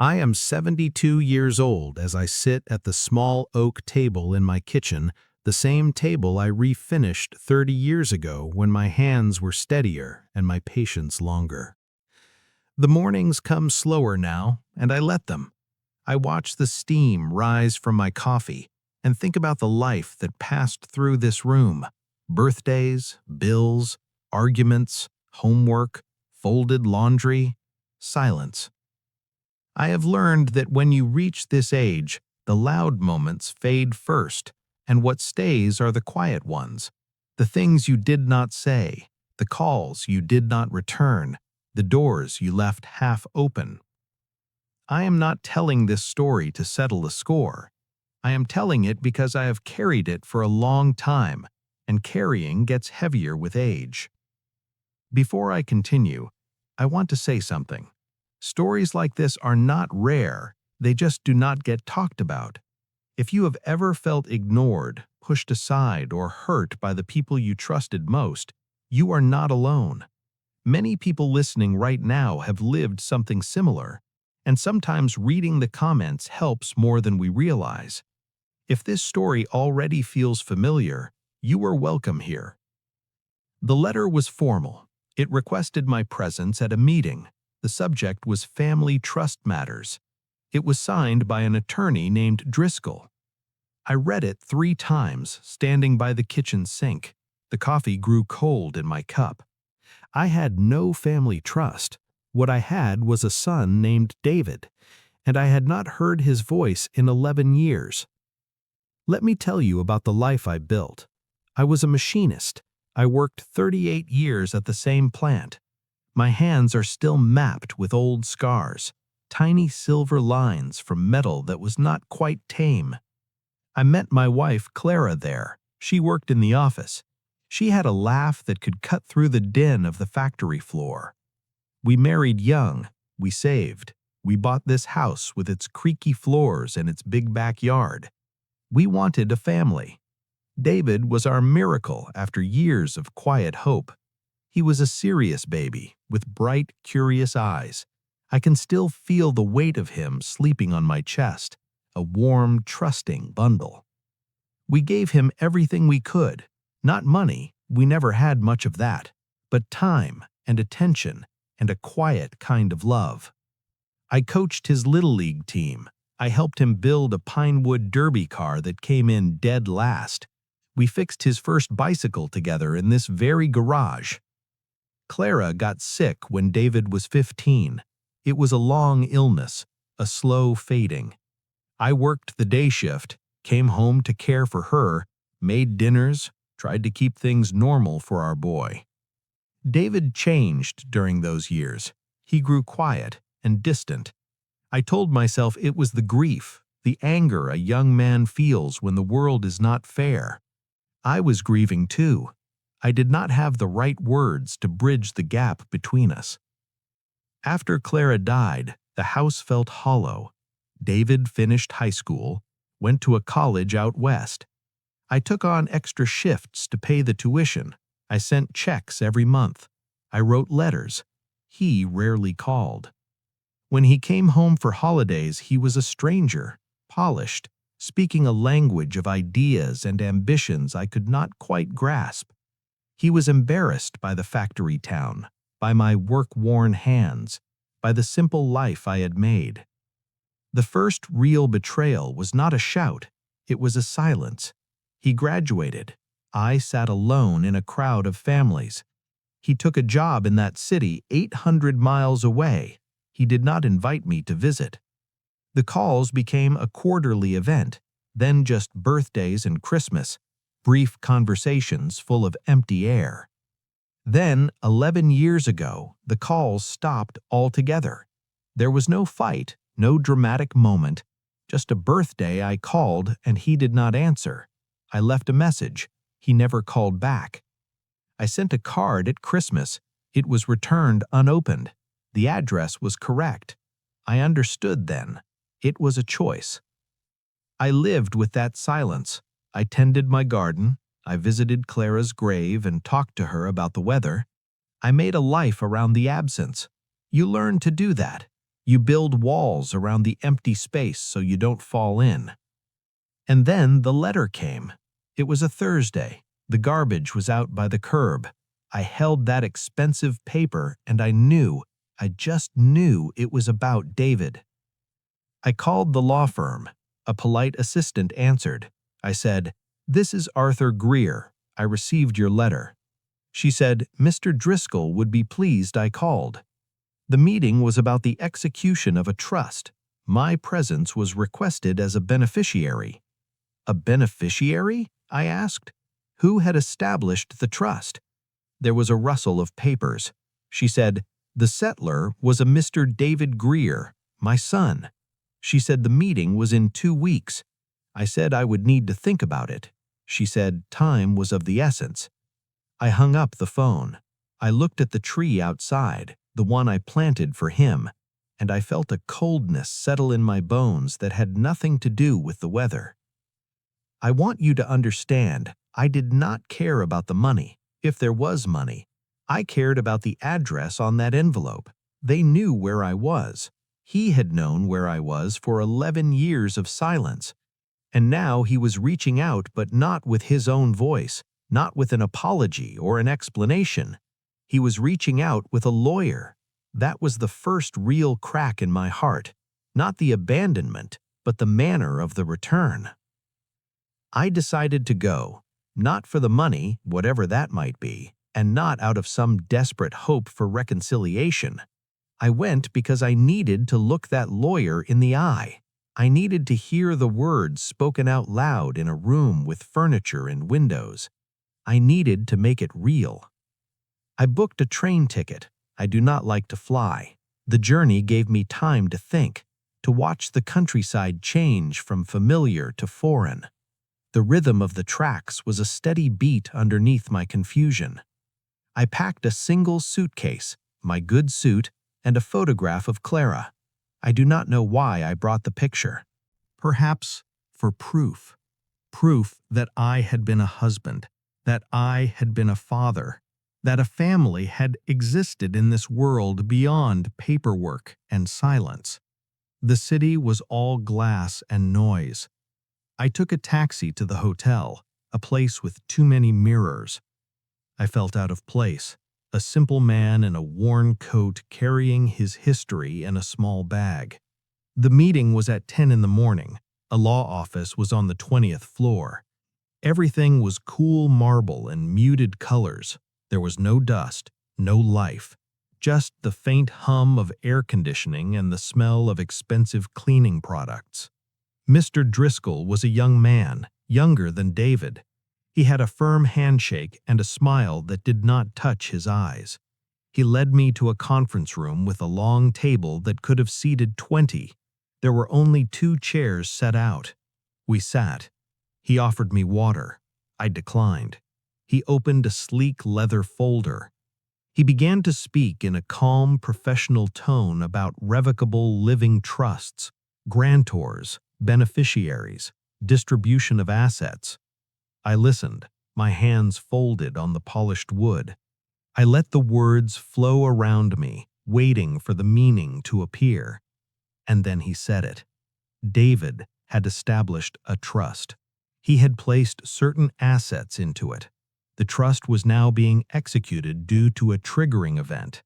I am 72 years old as I sit at the small oak table in my kitchen, the same table I refinished 30 years ago when my hands were steadier and my patience longer. The mornings come slower now, and I let them. I watch the steam rise from my coffee and think about the life that passed through this room. Birthdays, bills, arguments, homework, folded laundry, silence. I have learned that when you reach this age, the loud moments fade first, and what stays are the quiet ones. The things you did not say, the calls you did not return, the doors you left half open. I am not telling this story to settle a score. I am telling it because I have carried it for a long time, and carrying gets heavier with age. Before I continue, I want to say something. Stories like this are not rare, they just do not get talked about. If you have ever felt ignored, pushed aside, or hurt by the people you trusted most, you are not alone. Many people listening right now have lived something similar, and sometimes reading the comments helps more than we realize. If this story already feels familiar, you are welcome here. The letter was formal. It requested my presence at a meeting. The subject was family trust matters. It was signed by an attorney named Driscoll. I read it 3 times, standing by the kitchen sink. The coffee grew cold in my cup. I had no family trust. What I had was a son named David, and I had not heard his voice in 11 years. Let me tell you about the life I built. I was a machinist. I worked 38 years at the same plant. My hands are still mapped with old scars, tiny silver lines from metal that was not quite tame. I met my wife, Clara, there. She worked in the office. She had a laugh that could cut through the din of the factory floor. We married young. We saved. We bought this house with its creaky floors and its big backyard. We wanted a family. David was our miracle after years of quiet hope. He was a serious baby with bright, curious eyes. I can still feel the weight of him sleeping on my chest, a warm, trusting bundle. We gave him everything we could. Not money, we never had much of that, but time and attention and a quiet kind of love. I coached his Little League team. I helped him build a Pinewood Derby car that came in dead last. We fixed his first bicycle together in this very garage. Clara got sick when David was 15. It was a long illness, a slow fading. I worked the day shift, came home to care for her, made dinners, tried to keep things normal for our boy. David changed during those years. He grew quiet and distant. I told myself it was the grief, the anger a young man feels when the world is not fair. I was grieving too. I did not have the right words to bridge the gap between us. After Clara died, the house felt hollow. David finished high school, went to a college out west. I took on extra shifts to pay the tuition. I sent checks every month. I wrote letters. He rarely called. When he came home for holidays, he was a stranger, polished, speaking a language of ideas and ambitions I could not quite grasp. He was embarrassed by the factory town, by my work-worn hands, by the simple life I had made. The first real betrayal was not a shout, it was a silence. He graduated. I sat alone in a crowd of families. He took a job in that city 800 miles away. He did not invite me to visit. The calls became a quarterly event, then just birthdays and Christmas, brief conversations full of empty air. Then, 11 years ago, the calls stopped altogether. There was no fight, no dramatic moment, just a birthday I called and he did not answer. I left a message. He never called back. I sent a card at Christmas. It was returned unopened. The address was correct. I understood then. It was a choice. I lived with that silence. I tended my garden. I visited Clara's grave and talked to her about the weather. I made a life around the absence. You learn to do that. You build walls around the empty space so you don't fall in. And then the letter came. It was a Thursday. The garbage was out by the curb. I held that expensive paper and I just knew it was about David. I called the law firm. A polite assistant answered. I said, "This is Arthur Greer. I received your letter." She said, "Mr. Driscoll would be pleased I called." The meeting was about the execution of a trust. My presence was requested as a beneficiary. A beneficiary? I asked. Who had established the trust? There was a rustle of papers. She said, "The settler was a Mr. David Greer, my son." She said the meeting was in 2 weeks. I said I would need to think about it. She said time was of the essence. I hung up the phone. I looked at the tree outside, the one I planted for him, and I felt a coldness settle in my bones that had nothing to do with the weather. I want you to understand, I did not care about the money, if there was money. I cared about the address on that envelope. They knew where I was. He had known where I was for 11 years of silence. And now he was reaching out, but not with his own voice, not with an apology or an explanation. He was reaching out with a lawyer. That was the first real crack in my heart, not the abandonment, but the manner of the return. I decided to go, not for the money, whatever that might be, and not out of some desperate hope for reconciliation. I went because I needed to look that lawyer in the eye. I needed to hear the words spoken out loud in a room with furniture and windows. I needed to make it real. I booked a train ticket. I do not like to fly. The journey gave me time to think, to watch the countryside change from familiar to foreign. The rhythm of the tracks was a steady beat underneath my confusion. I packed a single suitcase, my good suit, and a photograph of Clara. I do not know why I brought the picture. Perhaps for proof. Proof that I had been a husband, that I had been a father, that a family had existed in this world beyond paperwork and silence. The city was all glass and noise. I took a taxi to the hotel, a place with too many mirrors. I felt out of place, a simple man in a worn coat carrying his history in a small bag. The meeting was at 10 in the morning. A law office was on the 20th floor. Everything was cool marble and muted colors. There was no dust, no life, just the faint hum of air conditioning and the smell of expensive cleaning products. Mr. Driscoll was a young man, younger than David. He had a firm handshake and a smile that did not touch his eyes. He led me to a conference room with a long table that could have seated 20. There were only 2 chairs set out. We sat. He offered me water. I declined. He opened a sleek leather folder. He began to speak in a calm, professional tone about revocable living trusts, grantors, beneficiaries, distribution of assets. I listened, my hands folded on the polished wood. I let the words flow around me, waiting for the meaning to appear. And then he said it. David had established a trust. He had placed certain assets into it. The trust was now being executed due to a triggering event.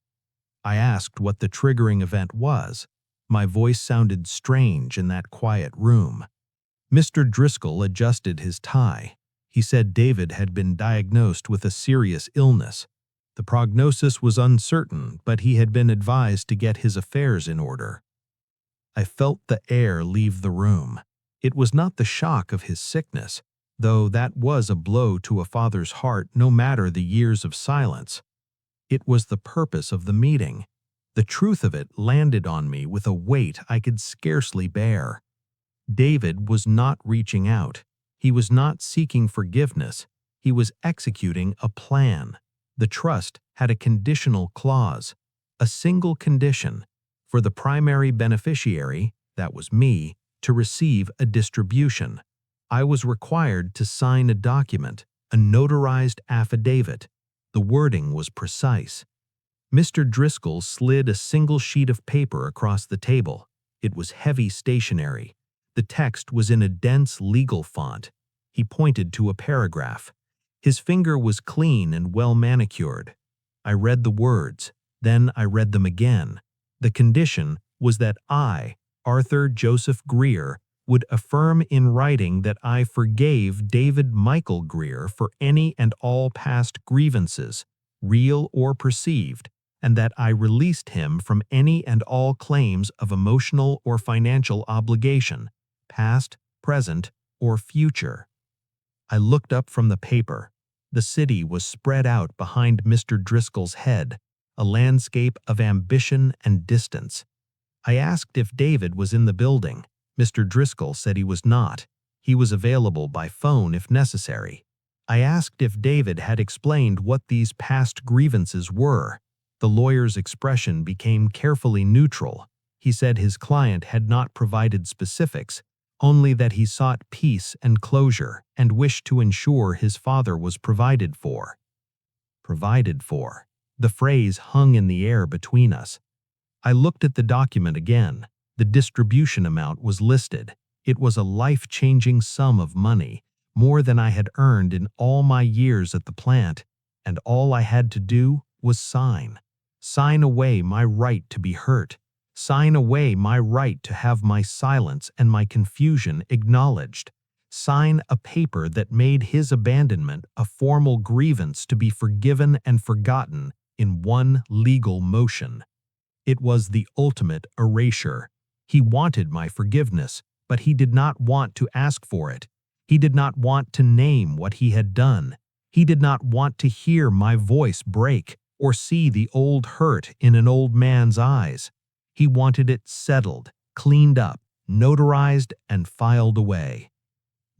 I asked what the triggering event was. My voice sounded strange in that quiet room. Mr. Driscoll adjusted his tie. He said David had been diagnosed with a serious illness. The prognosis was uncertain, but he had been advised to get his affairs in order. I felt the air leave the room. It was not the shock of his sickness, though that was a blow to a father's heart no matter the years of silence. It was the purpose of the meeting. The truth of it landed on me with a weight I could scarcely bear. David was not reaching out. He was not seeking forgiveness. He was executing a plan. The trust had a conditional clause, a single condition, for the primary beneficiary, that was me, to receive a distribution. I was required to sign a document, a notarized affidavit. The wording was precise. Mr. Driscoll slid a single sheet of paper across the table. It was heavy stationery. The text was in a dense legal font. He pointed to a paragraph. His finger was clean and well manicured. I read the words. Then I read them again. The condition was that I, Arthur Joseph Greer, would affirm in writing that I forgave David Michael Greer for any and all past grievances, real or perceived, and that I released him from any and all claims of emotional or financial obligation, past, present, or future. I looked up from the paper. The city was spread out behind Mr. Driscoll's head, a landscape of ambition and distance. I asked if David was in the building. Mr. Driscoll said he was not. He was available by phone if necessary. I asked if David had explained what these past grievances were. The lawyer's expression became carefully neutral. He said his client had not provided specifics, only that he sought peace and closure and wished to ensure his father was provided for. Provided for. The phrase hung in the air between us. I looked at the document again. The distribution amount was listed. It was a life-changing sum of money, more than I had earned in all my years at the plant, and all I had to do was sign. Sign away my right to be hurt. Sign away my right to have my silence and my confusion acknowledged. Sign a paper that made his abandonment a formal grievance to be forgiven and forgotten in one legal motion. It was the ultimate erasure. He wanted my forgiveness, but he did not want to ask for it. He did not want to name what he had done. He did not want to hear my voice break or see the old hurt in an old man's eyes. He wanted it settled, cleaned up, notarized, and filed away.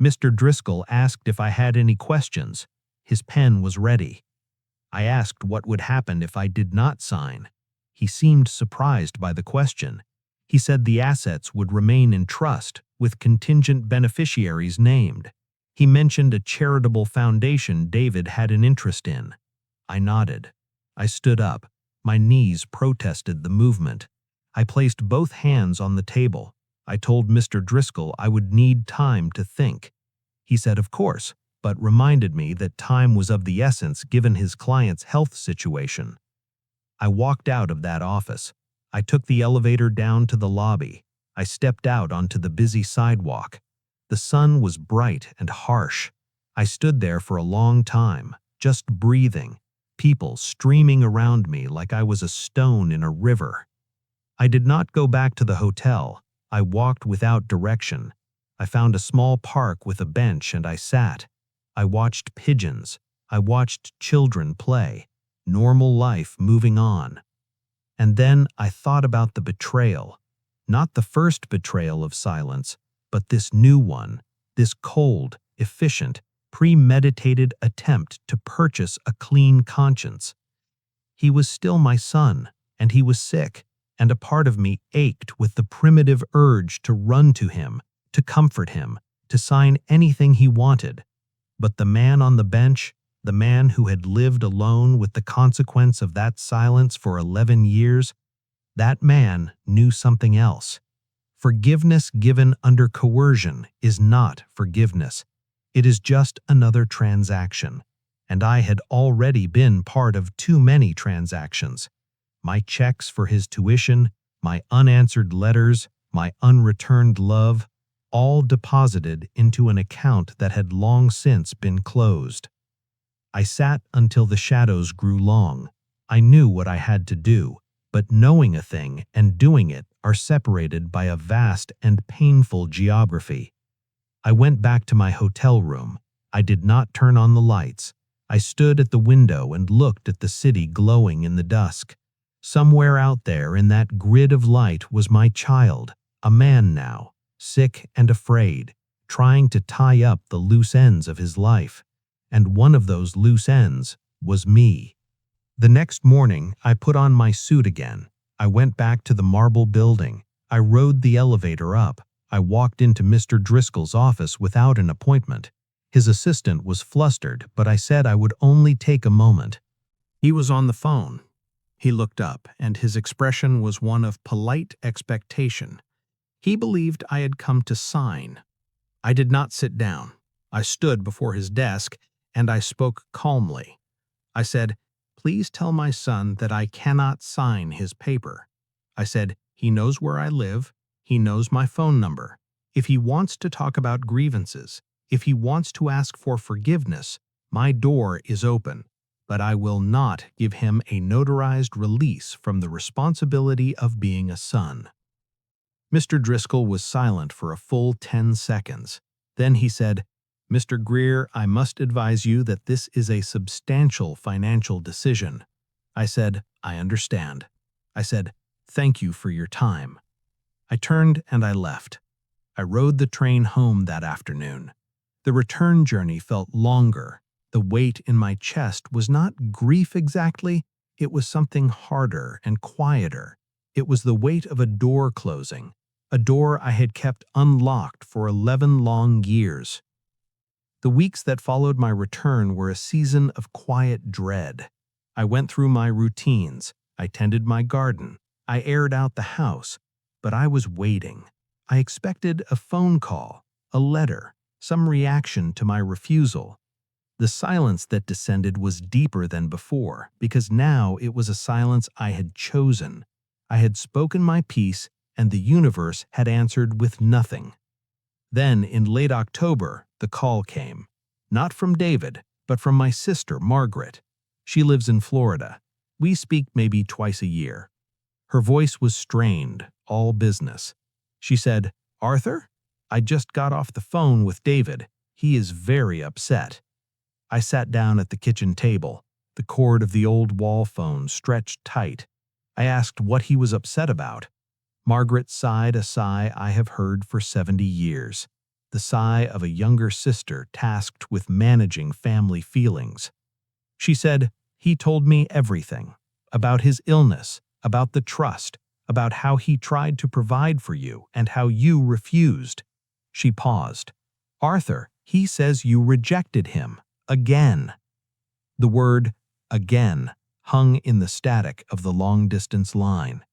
Mr. Driscoll asked if I had any questions. His pen was ready. I asked what would happen if I did not sign. He seemed surprised by the question. He said the assets would remain in trust, with contingent beneficiaries named. He mentioned a charitable foundation David had an interest in. I nodded. I stood up. My knees protested the movement. I placed both hands on the table. I told Mr. Driscoll I would need time to think. He said of course, but reminded me that time was of the essence given his client's health situation. I walked out of that office. I took the elevator down to the lobby. I stepped out onto the busy sidewalk. The sun was bright and harsh. I stood there for a long time, just breathing, people streaming around me like I was a stone in a river. I did not go back to the hotel. I walked without direction. I found a small park with a bench and I sat. I watched pigeons. I watched children play. Normal life moving on. And then I thought about the betrayal. Not the first betrayal of silence, but this new one, this cold, efficient, premeditated attempt to purchase a clean conscience. He was still my son, and he was sick, and a part of me ached with the primitive urge to run to him, to comfort him, to sign anything he wanted. But the man on the bench, the man who had lived alone with the consequence of that silence for 11 years, that man knew something else. Forgiveness given under coercion is not forgiveness. It is just another transaction. And I had already been part of too many transactions. My checks for his tuition, my unanswered letters, my unreturned love, all deposited into an account that had long since been closed. I sat until the shadows grew long. I knew what I had to do, but knowing a thing and doing it are separated by a vast and painful geography. I went back to my hotel room. I did not turn on the lights. I stood at the window and looked at the city glowing in the dusk. Somewhere out there in that grid of light was my child, a man now, sick and afraid, trying to tie up the loose ends of his life. And one of those loose ends was me. The next morning, I put on my suit again. I went back to the marble building. I rode the elevator up. I walked into Mr. Driscoll's office without an appointment. His assistant was flustered, but I said I would only take a moment. He was on the phone. He looked up, and his expression was one of polite expectation. He believed I had come to sign. I did not sit down. I stood before his desk, and I spoke calmly. I said, "Please tell my son that I cannot sign his paper." I said, "He knows where I live. He knows my phone number. If he wants to talk about grievances, if he wants to ask for forgiveness, my door is open. But I will not give him a notarized release from the responsibility of being a son." Mr. Driscoll was silent for a full 10 seconds. Then he said, "Mr. Greer, I must advise you that this is a substantial financial decision." I said, "I understand." I said, "Thank you for your time." I turned and I left. I rode the train home that afternoon. The return journey felt longer. The weight in my chest was not grief exactly, it was something harder and quieter. It was the weight of a door closing, a door I had kept unlocked for 11 long years. The weeks that followed my return were a season of quiet dread. I went through my routines, I tended my garden, I aired out the house, but I was waiting. I expected a phone call, a letter, some reaction to my refusal. The silence that descended was deeper than before, because now it was a silence I had chosen. I had spoken my piece, and the universe had answered with nothing. Then, in late October, the call came. Not from David, but from my sister, Margaret. She lives in Florida. We speak maybe twice a year. Her voice was strained, all business. She said, "Arthur, I just got off the phone with David. He is very upset." I sat down at the kitchen table, the cord of the old wall phone stretched tight. I asked what he was upset about. Margaret sighed a sigh I have heard for 70 years, the sigh of a younger sister tasked with managing family feelings. She said, "He told me everything, about his illness, about the trust, about how he tried to provide for you and how you refused." She paused. "Arthur, he says you rejected him. Again." The word "again" hung in the static of the long-distance line.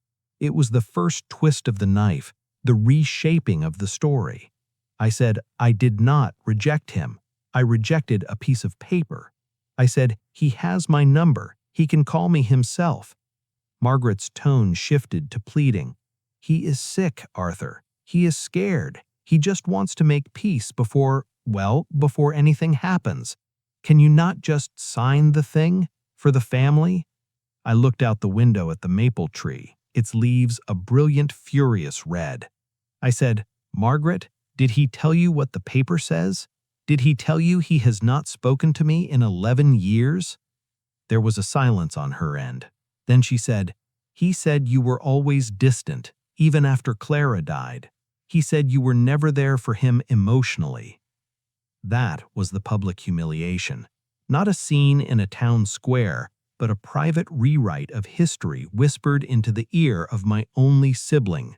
It was the first twist of the knife, the reshaping of the story. I said, "I did not reject him. I rejected a piece of paper." I said, "He has my number. He can call me himself." Margaret's tone shifted to pleading. "He is sick, Arthur. He is scared. He just wants to make peace before anything happens. Can you not just sign the thing? For the family?" I looked out the window at the maple tree, its leaves a brilliant, furious red. I said, "Margaret, did he tell you what the paper says? Did he tell you he has not spoken to me in 11 years? There was a silence on her end. Then she said, "He said you were always distant, even after Clara died. He said you were never there for him emotionally." That was the public humiliation. Not a scene in a town square, but a private rewrite of history whispered into the ear of my only sibling.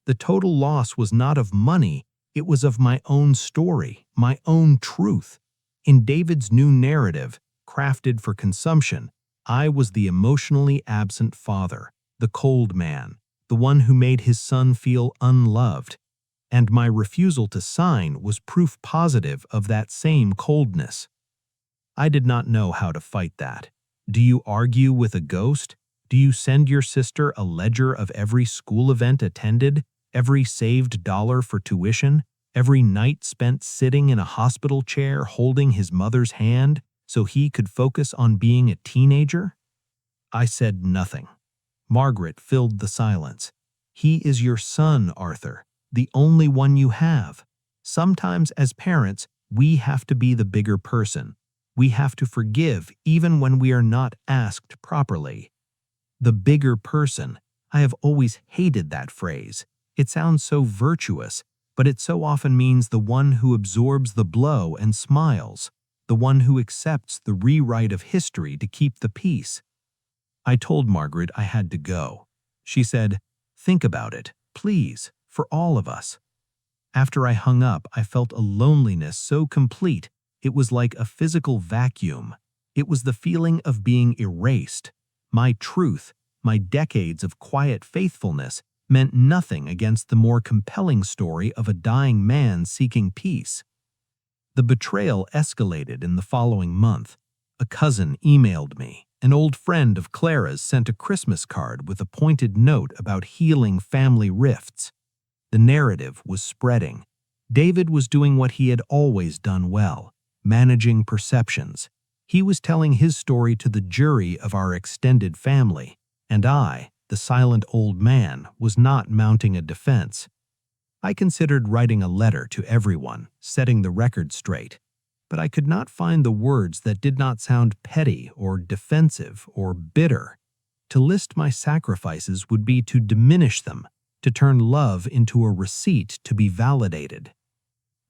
The total loss was not of money, it was of my own story, my own truth. In David's new narrative, crafted for consumption, I was the emotionally absent father, the cold man, the one who made his son feel unloved. And my refusal to sign was proof positive of that same coldness. I did not know how to fight that. Do you argue with a ghost? Do you send your sister a ledger of every school event attended, every saved dollar for tuition, every night spent sitting in a hospital chair holding his mother's hand so he could focus on being a teenager? I said nothing. Margaret filled the silence. "He is your son, Arthur, the only one you have. Sometimes as parents, we have to be the bigger person. We have to forgive even when we are not asked properly." The bigger person. I have always hated that phrase. It sounds so virtuous, but it so often means the one who absorbs the blow and smiles, the one who accepts the rewrite of history to keep the peace. I told Margaret I had to go. She said, "Think about it, please, for all of us." After I hung up, I felt a loneliness so complete, it was like a physical vacuum. It was the feeling of being erased. My truth, My decades of quiet faithfulness meant nothing against the more compelling story of a dying man seeking peace. The betrayal escalated in the following month. A cousin emailed me. An old friend of Clara's sent a Christmas card with a pointed note about healing family rifts. The narrative was spreading. David was doing what he had always done well, managing perceptions. He was telling his story to the jury of our extended family, and I, the silent old man, was not mounting a defense. I considered writing a letter to everyone, setting the record straight, but I could not find the words that did not sound petty or defensive or bitter. To list my sacrifices would be to diminish them, to turn love into a receipt to be validated.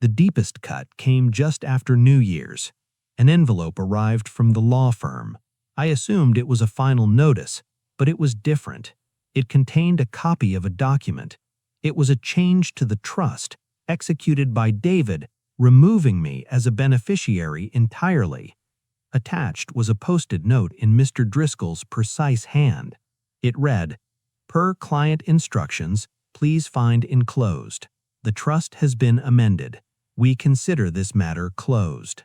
The deepest cut came just after New Year's. An envelope arrived from the law firm. I assumed it was a final notice, but it was different. It contained a copy of a document. It was a change to the trust, executed by David, removing me as a beneficiary entirely. Attached was a post-it note in Mr. Driscoll's precise hand. It read, "Per client instructions, please find enclosed. The trust has been amended. We consider this matter closed."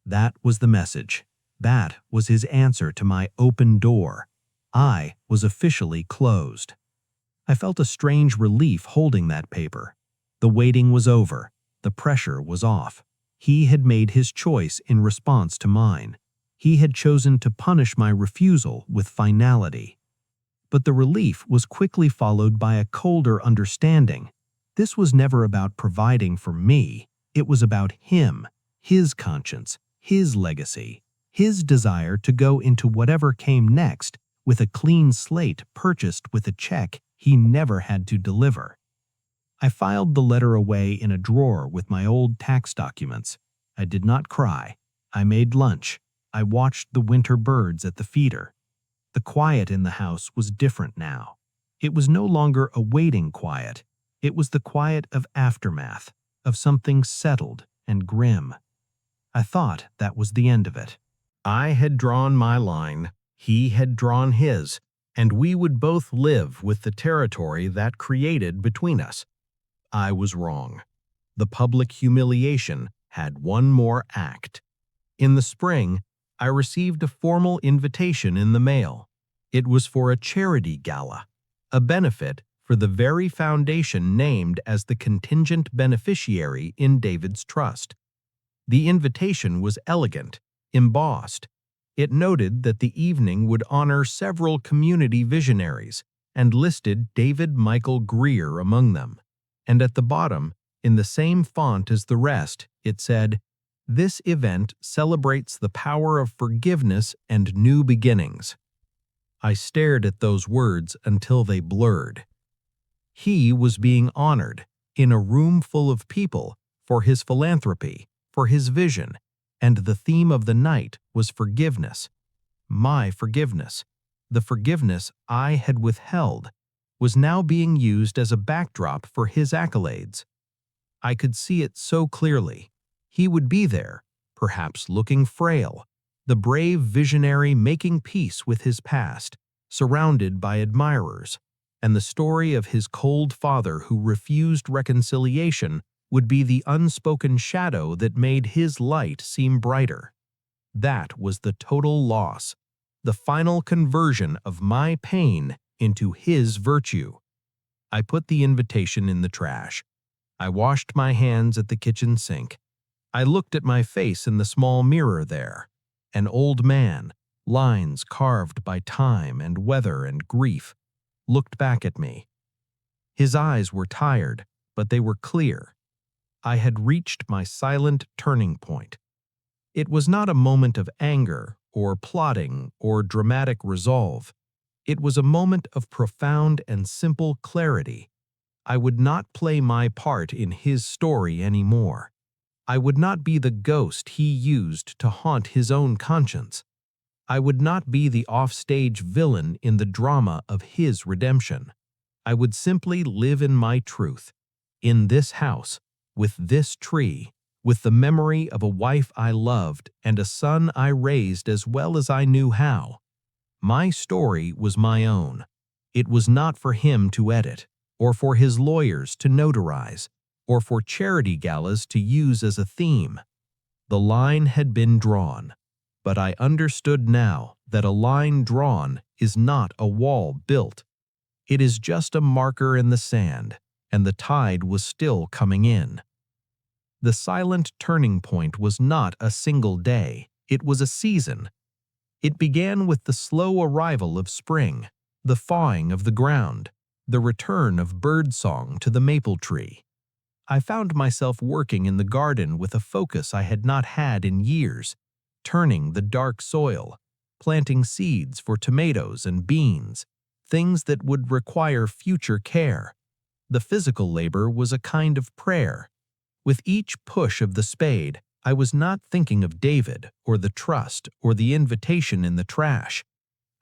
That was the message. That was his answer to my open door. I was officially closed. I felt a strange relief holding that paper. The waiting was over. The pressure was off. He had made his choice in response to mine. He had chosen to punish my refusal with finality. But the relief was quickly followed by a colder understanding. This was never about providing for me. It was about him, his conscience, his legacy, his desire to go into whatever came next with a clean slate purchased with a check he never had to deliver. I filed the letter away in a drawer with my old tax documents. I did not cry. I made lunch. I watched the winter birds at the feeder. The quiet in the house was different now. It was no longer a waiting quiet. It was the quiet of aftermath, of something settled and grim. I thought that was the end of it. I had drawn my line, he had drawn his, and we would both live with the territory that created between us. I was wrong. The public humiliation had one more act. In the spring, I received a formal invitation in the mail. It was for a charity gala, a benefit for the very foundation named as the contingent beneficiary in David's trust. The invitation was elegant, embossed. It noted that the evening would honor several community visionaries and listed David Michael Greer among them. And at the bottom, in the same font as the rest, it said, "This event celebrates the power of forgiveness and new beginnings." I stared at those words until they blurred. He was being honored in a room full of people for his philanthropy, for his vision, and the theme of the night was forgiveness. My forgiveness, the forgiveness I had withheld, was now being used as a backdrop for his accolades. I could see it so clearly. He would be there, perhaps looking frail, the brave visionary making peace with his past, surrounded by admirers, and the story of his cold father who refused reconciliation would be the unspoken shadow that made his light seem brighter. That was the total loss, the final conversion of my pain into his virtue. I put the invitation in the trash. I washed my hands at the kitchen sink. I looked at my face in the small mirror there. An old man, lines carved by time and weather and grief, looked back at me. His eyes were tired, but they were clear. I had reached my silent turning point. It was not a moment of anger or plotting or dramatic resolve. It was a moment of profound and simple clarity. I would not play my part in his story anymore. I would not be the ghost he used to haunt his own conscience. I would not be the offstage villain in the drama of his redemption. I would simply live in my truth, in this house, with this tree, with the memory of a wife I loved and a son I raised as well as I knew how. My story was my own. It was not for him to edit, or for his lawyers to notarize, or for charity galas to use as a theme. The line had been drawn, but I understood now that a line drawn is not a wall built. It is just a marker in the sand, and the tide was still coming in. The silent turning point was not a single day, it was a season. It began with the slow arrival of spring, the thawing of the ground, the return of birdsong to the maple tree. I found myself working in the garden with a focus I had not had in years, turning the dark soil, planting seeds for tomatoes and beans, things that would require future care. The physical labor was a kind of prayer. With each push of the spade, I was not thinking of David or the trust or the invitation in the trash.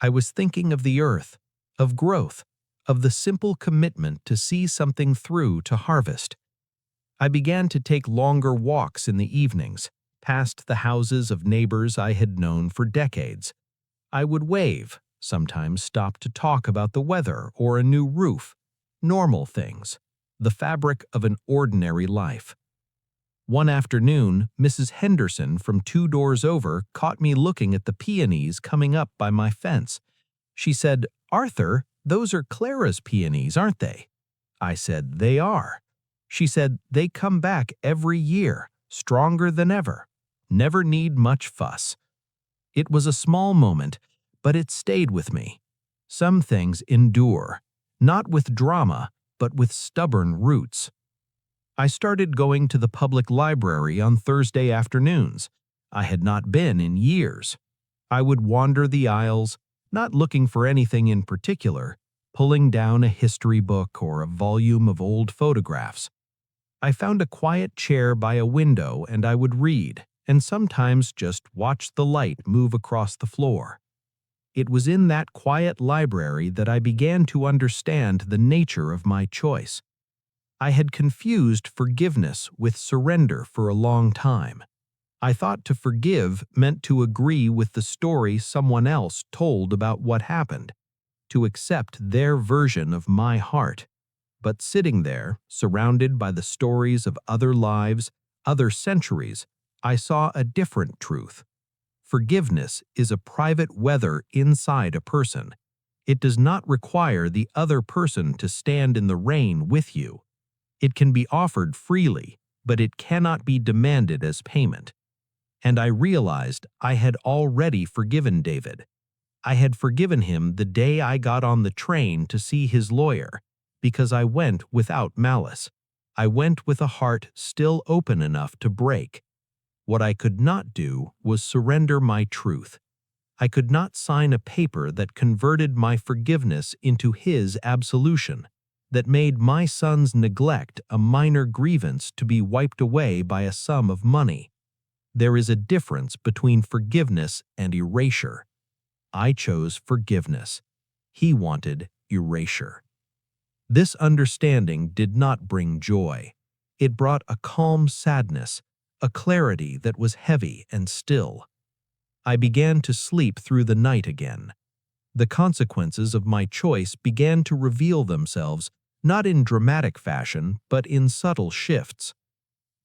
I was thinking of the earth, of growth, of the simple commitment to see something through to harvest. I began to take longer walks in the evenings, past the houses of neighbors I had known for decades. I would wave, sometimes stop to talk about the weather or a new roof, normal things, the fabric of an ordinary life. One afternoon, Mrs. Henderson from 2 doors over caught me looking at the peonies coming up by my fence. She said, "Arthur, those are Clara's peonies, aren't they?" I said, "They are." She said, "They come back every year, stronger than ever. Never need much fuss." It was a small moment, but it stayed with me. Some things endure, not with drama, but with stubborn roots. I started going to the public library on Thursday afternoons. I had not been in years. I would wander the aisles, not looking for anything in particular, pulling down a history book or a volume of old photographs. I found a quiet chair by a window and I would read, and sometimes just watch the light move across the floor. It was in that quiet library that I began to understand the nature of my choice. I had confused forgiveness with surrender for a long time. I thought to forgive meant to agree with the story someone else told about what happened, to accept their version of my heart. But sitting there, surrounded by the stories of other lives, other centuries, I saw a different truth. Forgiveness is a private weather inside a person. It does not require the other person to stand in the rain with you. It can be offered freely, but it cannot be demanded as payment. And I realized I had already forgiven David. I had forgiven him the day I got on the train to see his lawyer, because I went without malice. I went with a heart still open enough to break. What I could not do was surrender my truth. I could not sign a paper that converted my forgiveness into his absolution, that made my son's neglect a minor grievance to be wiped away by a sum of money. There is a difference between forgiveness and erasure. I chose forgiveness. He wanted erasure. This understanding did not bring joy. It brought a calm sadness, a clarity that was heavy and still. I began to sleep through the night again. The consequences of my choice began to reveal themselves, not in dramatic fashion, but in subtle shifts.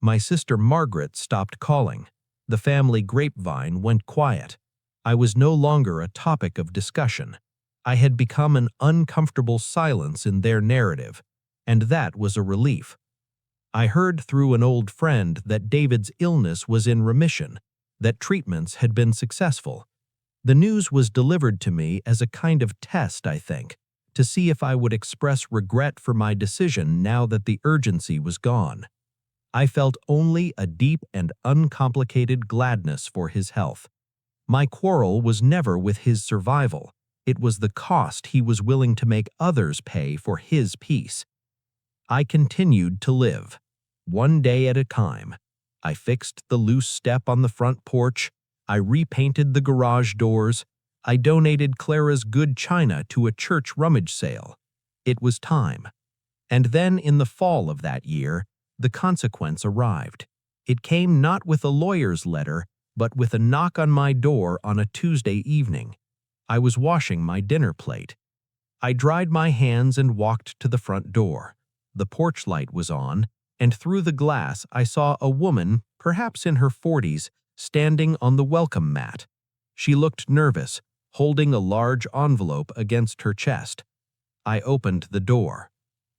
My sister Margaret stopped calling. The family grapevine went quiet. I was no longer a topic of discussion. I had become an uncomfortable silence in their narrative, and that was a relief. I heard through an old friend that David's illness was in remission, that treatments had been successful. The news was delivered to me as a kind of test, I think, to see if I would express regret for my decision now that the urgency was gone. I felt only a deep and uncomplicated gladness for his health. My quarrel was never with his survival. It was the cost he was willing to make others pay for his peace. I continued to live, one day at a time. I fixed the loose step on the front porch. I repainted the garage doors. I donated Clara's good china to a church rummage sale. It was time. And then in the fall of that year, the consequence arrived. It came not with a lawyer's letter, but with a knock on my door on a Tuesday evening. I was washing my dinner plate. I dried my hands and walked to the front door. The porch light was on, and through the glass I saw a woman, perhaps in her 40s, standing on the welcome mat. She looked nervous, holding a large envelope against her chest. I opened the door.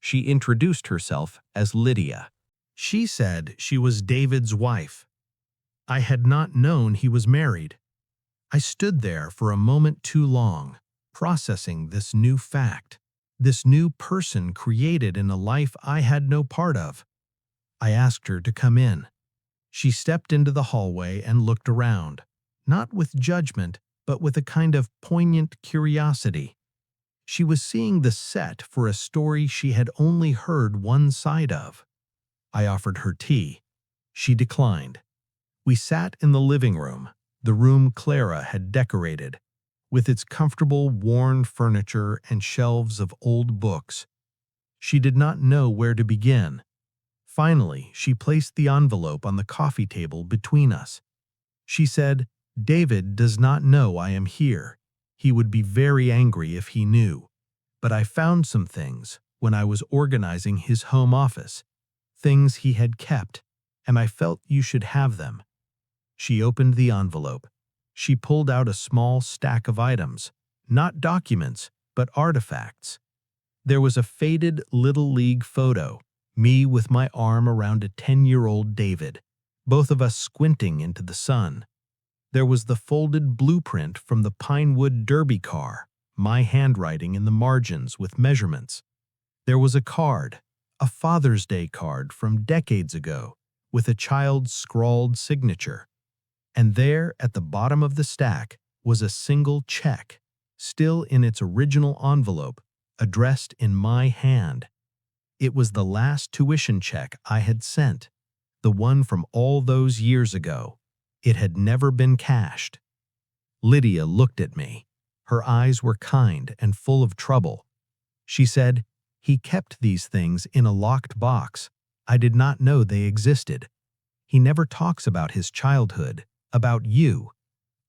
She introduced herself as Lydia. She said she was David's wife. I had not known he was married. I stood there for a moment too long, processing this new fact, this new person created in a life I had no part of. I asked her to come in. She stepped into the hallway and looked around, not with judgment, but with a kind of poignant curiosity. She was seeing the set for a story she had only heard one side of. I offered her tea. She declined. We sat in the living room, the room Clara had decorated, with its comfortable, worn furniture and shelves of old books. She did not know where to begin. Finally, she placed the envelope on the coffee table between us. She said, "David does not know I am here. He would be very angry if he knew. But I found some things when I was organizing his home office, things he had kept, and I felt you should have them." She opened the envelope. She pulled out a small stack of items, not documents, but artifacts. There was a faded Little League photo, me with my arm around a 10-year-old David, both of us squinting into the sun. There was the folded blueprint from the Pinewood Derby car, my handwriting in the margins with measurements. There was a card, a Father's Day card from decades ago, with a child's scrawled signature. And there, at the bottom of the stack, was a single check, still in its original envelope, addressed in my hand. It was the last tuition check I had sent, the one from all those years ago. It had never been cashed. Lydia looked at me. Her eyes were kind and full of trouble. She said, "He kept these things in a locked box. I did not know they existed. He never talks about his childhood, about you,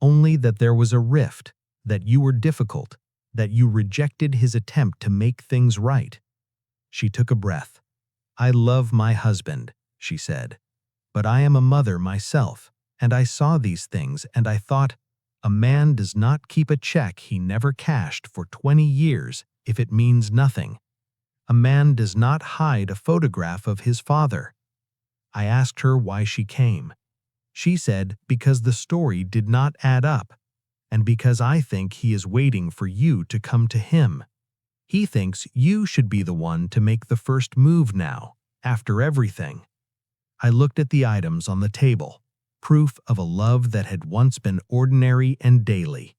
only that there was a rift, that you were difficult, that you rejected his attempt to make things right." She took a breath. "I love my husband," she said, "but I am a mother myself, and I saw these things and I thought, a man does not keep a check he never cashed for 20 years if it means nothing. A man does not hide a photograph of his father." I asked her why she came. She said, "Because the story did not add up, and because I think he is waiting for you to come to him. He thinks you should be the one to make the first move now, after everything." I looked at the items on the table, proof of a love that had once been ordinary and daily.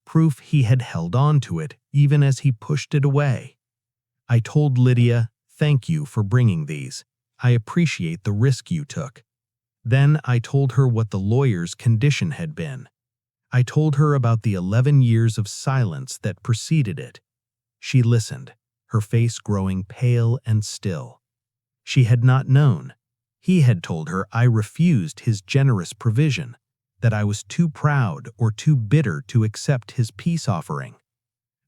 Proof he had held on to it even as he pushed it away. I told Lydia, "Thank you for bringing these. I appreciate the risk you took." Then I told her what the lawyer's condition had been. I told her about the 11 years of silence that preceded it. She listened, her face growing pale and still. She had not known. He had told her I refused his generous provision, that I was too proud or too bitter to accept his peace offering.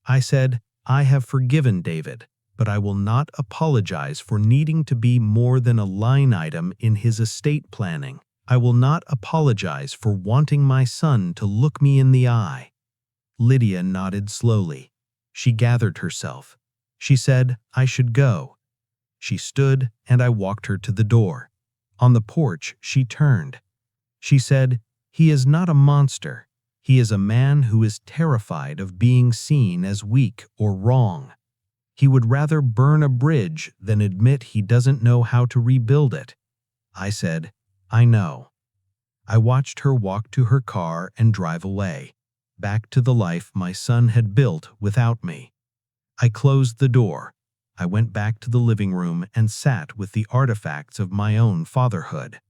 I said, "I have forgiven David, but I will not apologize for needing to be more than a line item in his estate planning. I will not apologize for wanting my son to look me in the eye." Lydia nodded slowly. She gathered herself. She said I should go. She stood, and I walked her to the door. On the porch, she turned. She said, "He is not a monster. He is a man who is terrified of being seen as weak or wrong. He would rather burn a bridge than admit he doesn't know how to rebuild it." I said, "I know." I watched her walk to her car and drive away, back to the life my son had built without me. I closed the door. I went back to the living room and sat with the artifacts of my own fatherhood.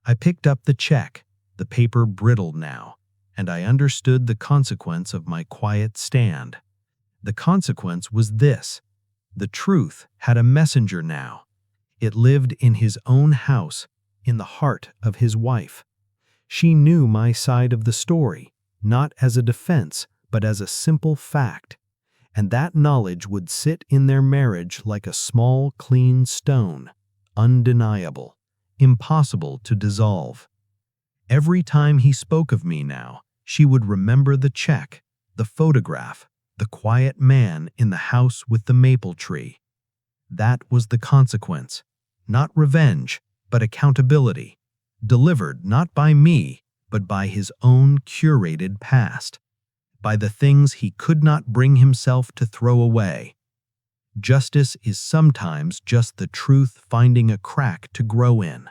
I picked up the check, the paper brittled now, and I understood the consequence of my quiet stand. The consequence was this: the truth had a messenger now. It lived in his own house, in the heart of his wife. She knew my side of the story, not as a defense, but as a simple fact, and that knowledge would sit in their marriage like a small, clean stone, undeniable, impossible to dissolve. Every time he spoke of me now, she would remember the check, the photograph, the quiet man in the house with the maple tree. That was the consequence, not revenge, but accountability, delivered not by me, but by his own curated past, by the things he could not bring himself to throw away. Justice is sometimes just the truth finding a crack to grow in.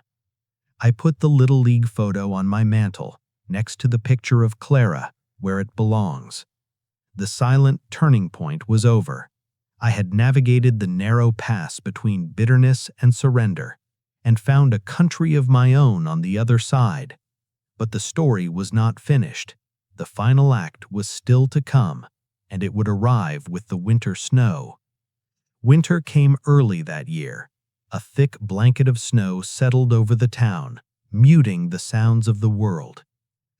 I put the Little League photo on my mantle, next to the picture of Clara, where it belongs. The silent turning point was over. I had navigated the narrow pass between bitterness and surrender, and found a country of my own on the other side. But the story was not finished. The final act was still to come, and it would arrive with the winter snow. Winter came early that year. A thick blanket of snow settled over the town, muting the sounds of the world.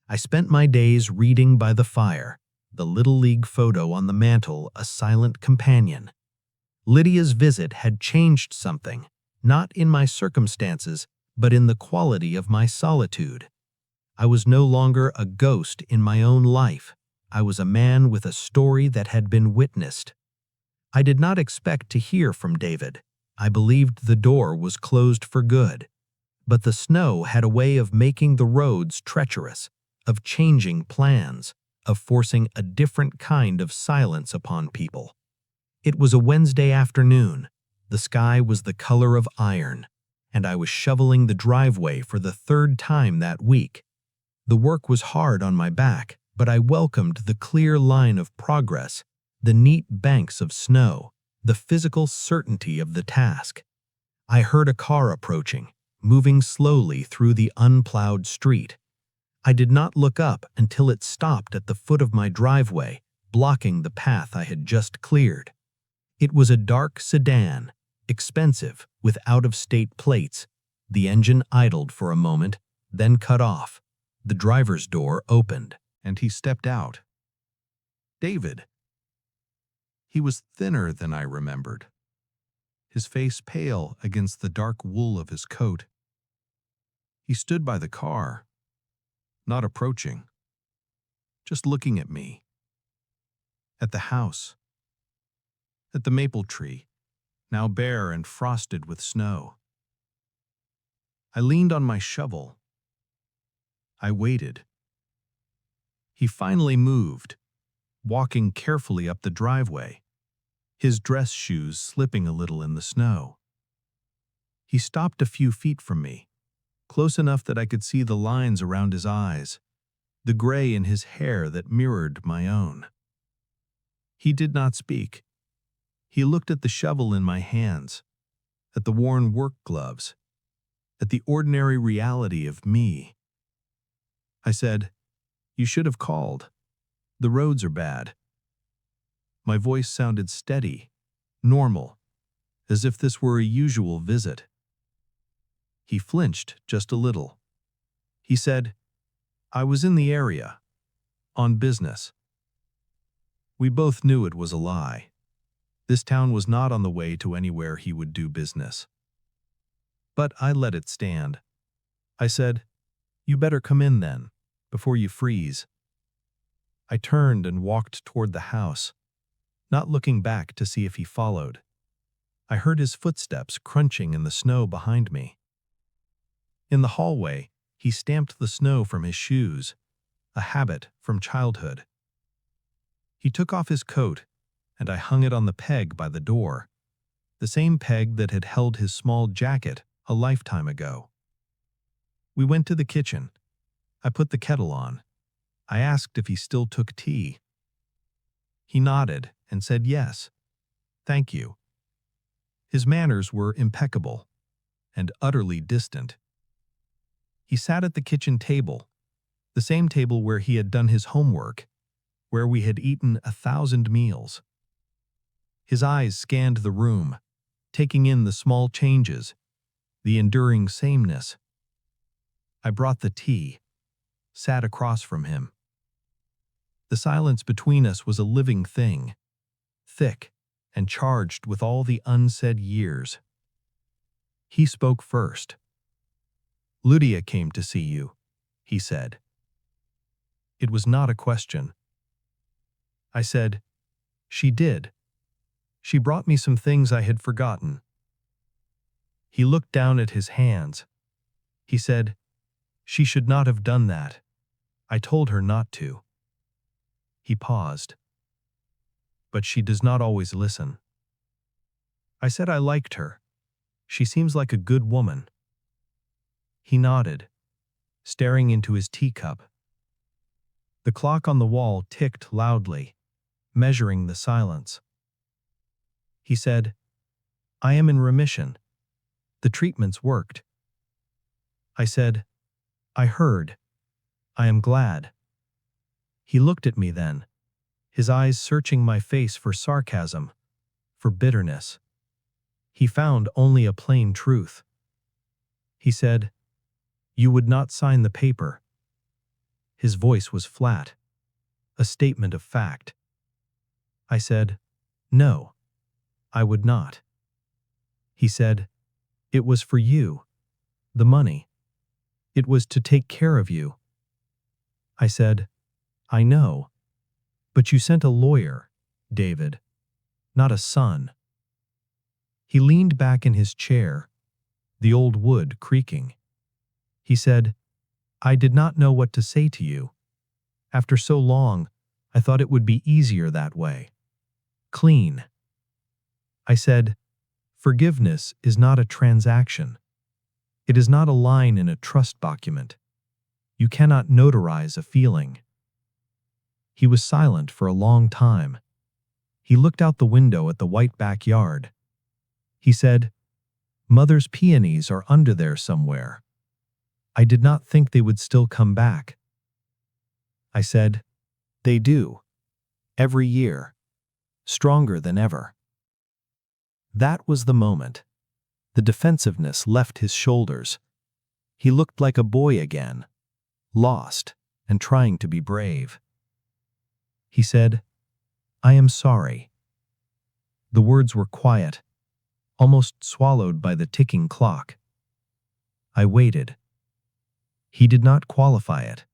I spent my days reading by the fire, the Little League photo on the mantle a silent companion. Lydia's visit had changed something, not in my circumstances, but in the quality of my solitude. I was no longer a ghost in my own life. I was a man with a story that had been witnessed. I did not expect to hear from David. I believed the door was closed for good. But the snow had a way of making the roads treacherous, of changing plans, of forcing a different kind of silence upon people. It was a Wednesday afternoon. The sky was the color of iron, and I was shoveling the driveway for the third time that week. The work was hard on my back, but I welcomed the clear line of progress, the neat banks of snow, the physical certainty of the task. I heard a car approaching, moving slowly through the unplowed street. I did not look up until it stopped at the foot of my driveway, blocking the path I had just cleared. It was a dark sedan, expensive, with out-of-state plates. The engine idled for a moment, then cut off. The driver's door opened, and he stepped out. David. He was thinner than I remembered, his face pale against the dark wool of his coat. He stood by the car, not approaching, just looking at me, at the house, at the maple tree, now bare and frosted with snow. I leaned on my shovel. I waited. He finally moved, walking carefully up the driveway, his dress shoes slipping a little in the snow. He stopped a few feet from me, close enough that I could see the lines around his eyes, the gray in his hair that mirrored my own. He did not speak. He looked at the shovel in my hands, at the worn work gloves, at the ordinary reality of me. I said, "You should have called. The roads are bad." My voice sounded steady, normal, as if this were a usual visit. He flinched just a little. He said, "I was in the area, on business." We both knew it was a lie. This town was not on the way to anywhere he would do business. But I let it stand. I said, "You better come in then, before you freeze." I turned and walked toward the house, not looking back to see if he followed. I heard his footsteps crunching in the snow behind me. In the hallway, he stamped the snow from his shoes, a habit from childhood. He took off his coat, and I hung it on the peg by the door, the same peg that had held his small jacket a lifetime ago. We went to the kitchen. I put the kettle on. I asked if he still took tea. He nodded and said yes. "Thank you." His manners were impeccable and utterly distant. He sat at the kitchen table, the same table where he had done his homework, where we had eaten 1,000 meals. His eyes scanned the room, taking in the small changes, the enduring sameness. I brought the tea, sat across from him. The silence between us was a living thing, thick and charged with all the unsaid years. He spoke first. "Lydia came to see you," he said. It was not a question. I said, "She did. She brought me some things I had forgotten." He looked down at his hands. He said, "She should not have done that. I told her not to." He paused. "But she does not always listen." I said I liked her. "She seems like a good woman." He nodded, staring into his teacup. The clock on the wall ticked loudly, measuring the silence. He said, "I am in remission. The treatments worked." I said, "I heard. I am glad." He looked at me then, his eyes searching my face for sarcasm, for bitterness. He found only a plain truth. He said, "You would not sign the paper." His voice was flat, a statement of fact. I said, "No, I would not." He said, "It was for you, the money. It was to take care of you." I said, "I know, but you sent a lawyer, David, not a son." He leaned back in his chair, the old wood creaking. He said, "I did not know what to say to you. After so long, I thought it would be easier that way. Clean." I said, "Forgiveness is not a transaction. It is not a line in a trust document. You cannot notarize a feeling." He was silent for a long time. He looked out the window at the white backyard. He said, "Mother's peonies are under there somewhere. I did not think they would still come back." I said, "They do. Every year. Stronger than ever." That was the moment. The defensiveness left his shoulders. He looked like a boy again, lost and trying to be brave. He said, "I am sorry." The words were quiet, almost swallowed by the ticking clock. I waited. He did not qualify it.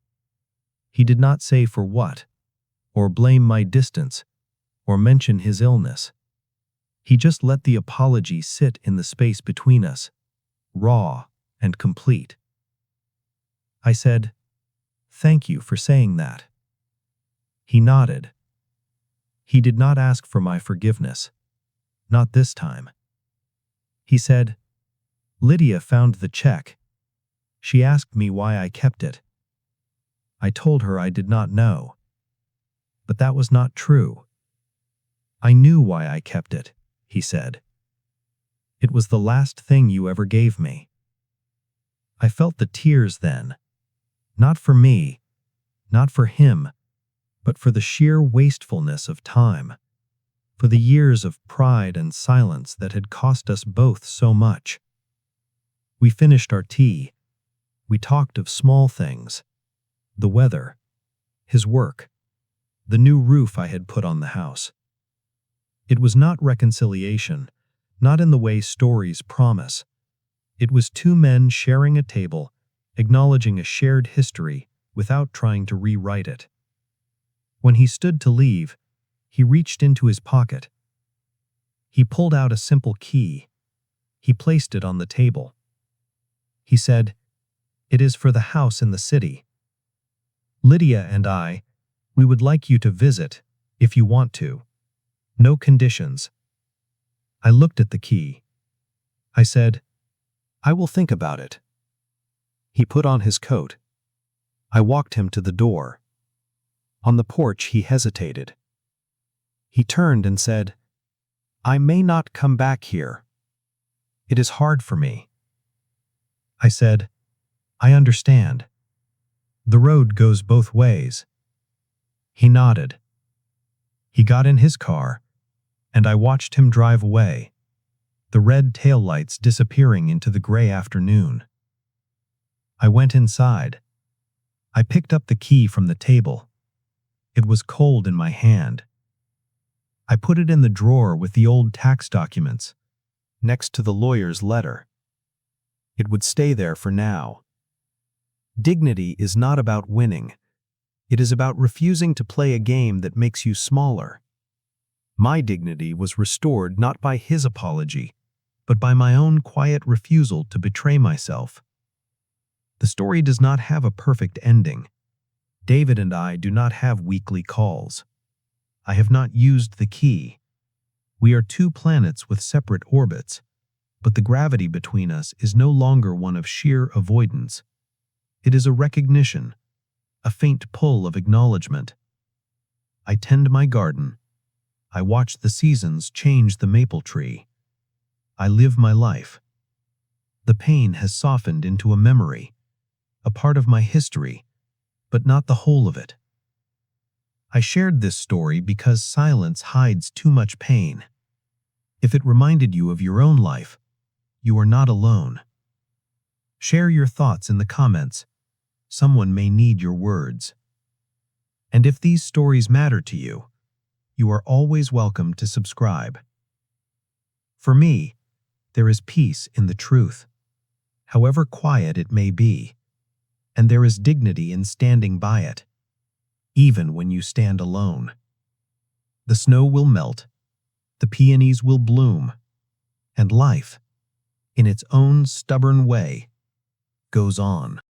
He did not say for what, or blame my distance, or mention his illness. He just let the apology sit in the space between us, raw and complete. I said, "Thank you for saying that." He nodded. He did not ask for my forgiveness. Not this time. He said, "Lydia found the check. She asked me why I kept it. I told her I did not know. But that was not true. I knew why I kept it," he said. "It was the last thing you ever gave me." I felt the tears then, not for me, not for him, but for the sheer wastefulness of time, for the years of pride and silence that had cost us both so much. We finished our tea. We talked of small things, the weather, his work, the new roof I had put on the house. It was not reconciliation, not in the way stories promise. It was two men sharing a table, acknowledging a shared history without trying to rewrite it. When he stood to leave, he reached into his pocket. He pulled out a simple key. He placed it on the table. He said, "It is for the house in the city. Lydia and we would like you to visit, if you want to. No conditions." I looked at the key. I said, "I will think about it." He put on his coat. I walked him to the door. On the porch he hesitated. He turned and said, "I may not come back here. It is hard for me." I said, "I understand. The road goes both ways." He nodded. He got in his car, and I watched him drive away, the red taillights disappearing into the gray afternoon. I went inside. I picked up the key from the table. It was cold in my hand. I put it in the drawer with the old tax documents, next to the lawyer's letter. It would stay there for now. Dignity is not about winning. It is about refusing to play a game that makes you smaller. My dignity was restored not by his apology, but by my own quiet refusal to betray myself. The story does not have a perfect ending. David and I do not have weekly calls. I have not used the key. We are two planets with separate orbits, but the gravity between us is no longer one of sheer avoidance. It is a recognition, a faint pull of acknowledgement. I tend my garden. I watch the seasons change the maple tree. I live my life. The pain has softened into a memory, a part of my history, but not the whole of it. I shared this story because silence hides too much pain. If it reminded you of your own life, you are not alone. Share your thoughts in the comments. Someone may need your words. And if these stories matter to you, you are always welcome to subscribe. For me, there is peace in the truth, however quiet it may be, and there is dignity in standing by it, even when you stand alone. The snow will melt, the peonies will bloom, and life, in its own stubborn way, goes on.